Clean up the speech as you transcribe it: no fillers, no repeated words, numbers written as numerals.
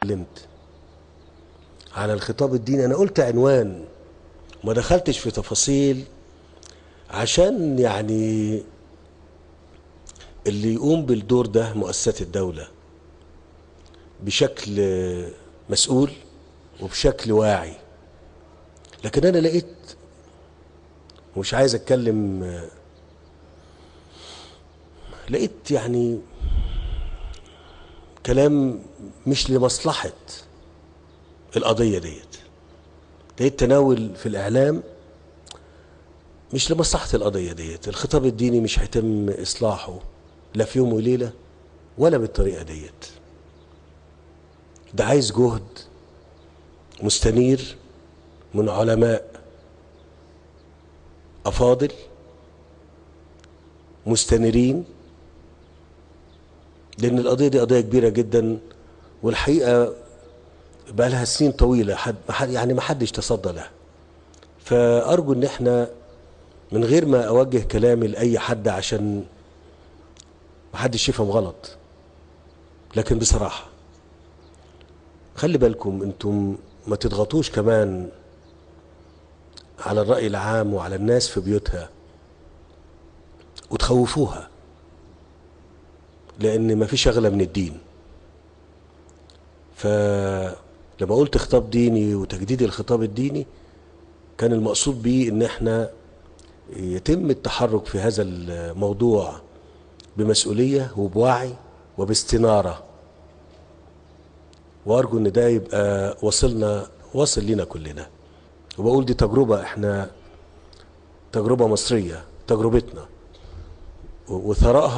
اتكلمت على الخطاب الديني. انا قلت عنوان وما دخلتش في تفاصيل، عشان يعني اللي يقوم بالدور ده مؤسسات الدولة بشكل مسؤول وبشكل واعي. لكن انا لقيت، ومش عايز اتكلم، لقيت يعني كلام مش لمصلحة القضية ديت. لقيت تناول في الإعلام مش لمصلحة القضية ديت. الخطاب الديني مش هيتم إصلاحه لا في يوم وليلة ولا بالطريقة ديت. ده عايز جهد مستنير من علماء أفاضل مستنيرين، لأن القضية دي قضية كبيرة جدا، والحقيقة بقى لها سنين طويلة يعني ما حدش تصدى لها. فأرجو إن احنا من غير ما أوجه كلامي لأي حد عشان ما حدش يفهم غلط، لكن بصراحة خلي بالكم انتم ما تضغطوش كمان على الرأي العام وعلى الناس في بيوتها وتخوفوها، لأن ما فيش أغلى من الدين. فلما قلت خطاب ديني وتجديد الخطاب الديني، كان المقصود بيه إن احنا يتم التحرك في هذا الموضوع بمسؤولية وبوعي وباستنارة، وأرجو إن ده يبقى واصل لنا كلنا. وبقول دي تجربة، احنا تجربة مصرية، تجربتنا وثرائها